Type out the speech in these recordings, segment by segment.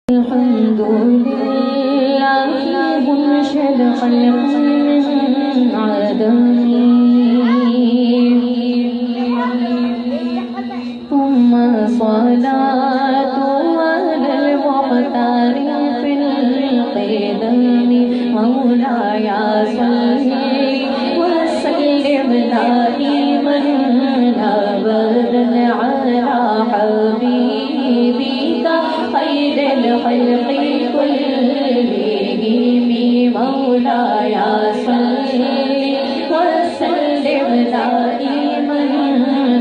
الحمد لله منشد خلق من عدمي ثم صلاة على المختار في القدم مولاي صل وسلم دائما أبدا على حبيبك خير الخلق كلهم مولاي صل وسلم دائما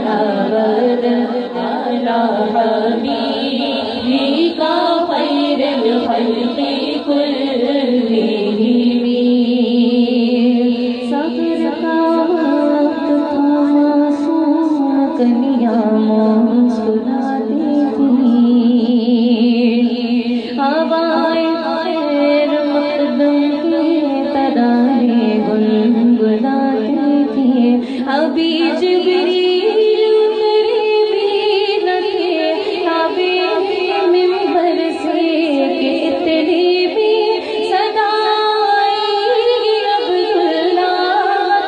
أبدا على حبيبك خير الخلق كلهم صبر کا وقت تھا معصوم کنیاں مسکراتی تھیں ہوائیں خیر مقدم کی ترانے گنگناتی تھیں ابھی جبریل قریبی نہ تھے ابھی منبر سے کہ اتنی بھی صدا آئی عبداللہ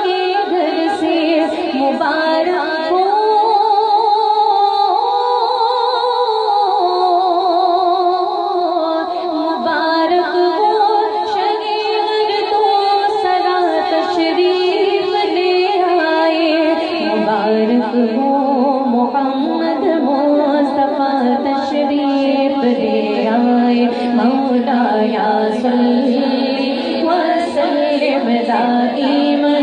کے گھر سے مبارک ہو مبارک ہو شریف تو سرا تشریف لے آئے مبارک ہو محمد مصطفیٰ تشریف لے آئے مولاي صل وسلم دائما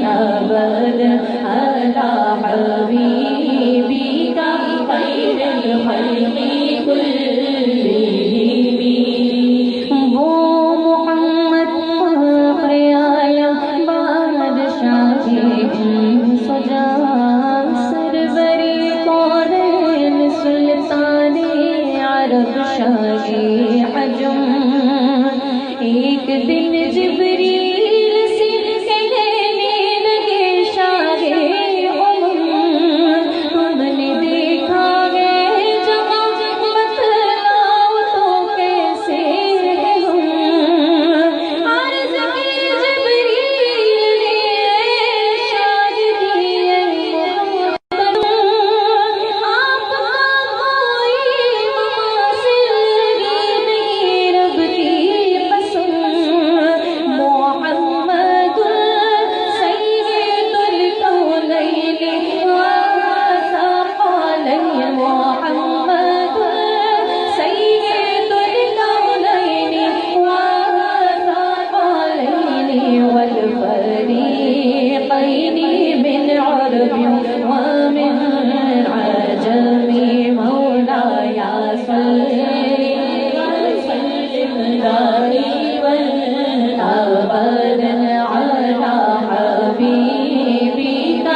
أبدا على حبيبك خير الخلق كلهم وہ محمد فخر عالم بادشاہ سجا سربری کونین سلطان عرب شاہ حجم ایک دن جبریل سے کہنے لگے شاہ ہم نے دیکھا ہے جہاں بتلاؤ تو کیسے ہم عرض کی جبریل نے شاہ دیے محترم آپ کا کوئی مماثل نہیں رب کی قسم محمد سید الکونین وثقلین محمد سید الکونین وثقلین والفریقین من عرب ومن عجم مولاي صل وسلم دائما أبدا على حبيبك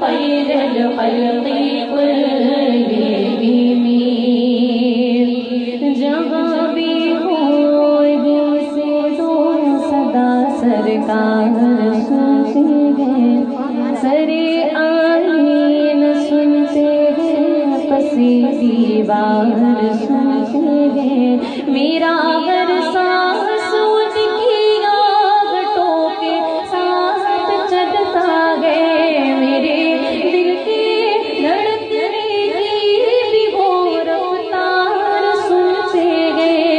خير الخلق كلهم جہاں بھی ہو دل سے تو صدا سرکار سنتے ہیں سرے آئین سنتے ہیں پسی دیوار سنتے ہیں میرا ہر سانس ان کی آہٹوں کے ساتھ چلتا ہے میرے دل کے دھڑکنے کی بھی وہ رفتار سنتے ہیں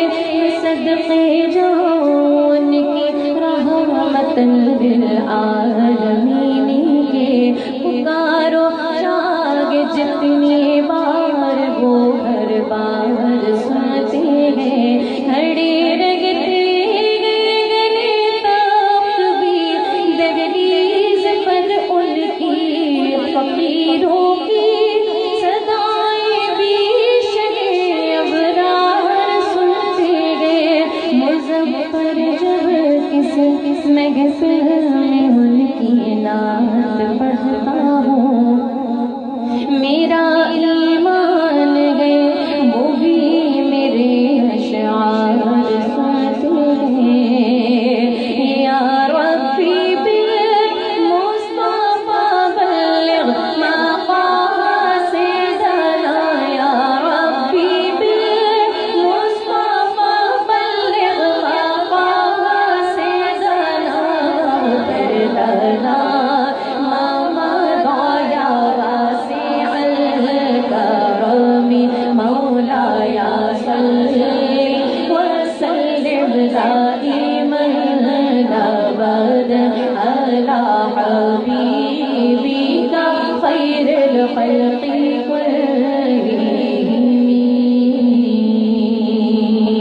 صدقے جاؤں ان کی رحمت للعالمین کے پکارو شاگ جتنی بار وہ ہر بار سنتے ہیں کھڑے رہتے گئے گلے تک بھی دہلیز پر ان کی فقیروں کی صدائیں بھی شگے ابرار سنتے گئے مظفر جب کسی محفل میں ان کی نعت پڑھتا ہوں میرا ایمان گئے وہ بھی میرے اشعار سنتے ہیں یا ربی بالمصطفى بلغ مقاصدنا یا ربی بالمصطفى دائما أبدا على حبيبك خير الخلق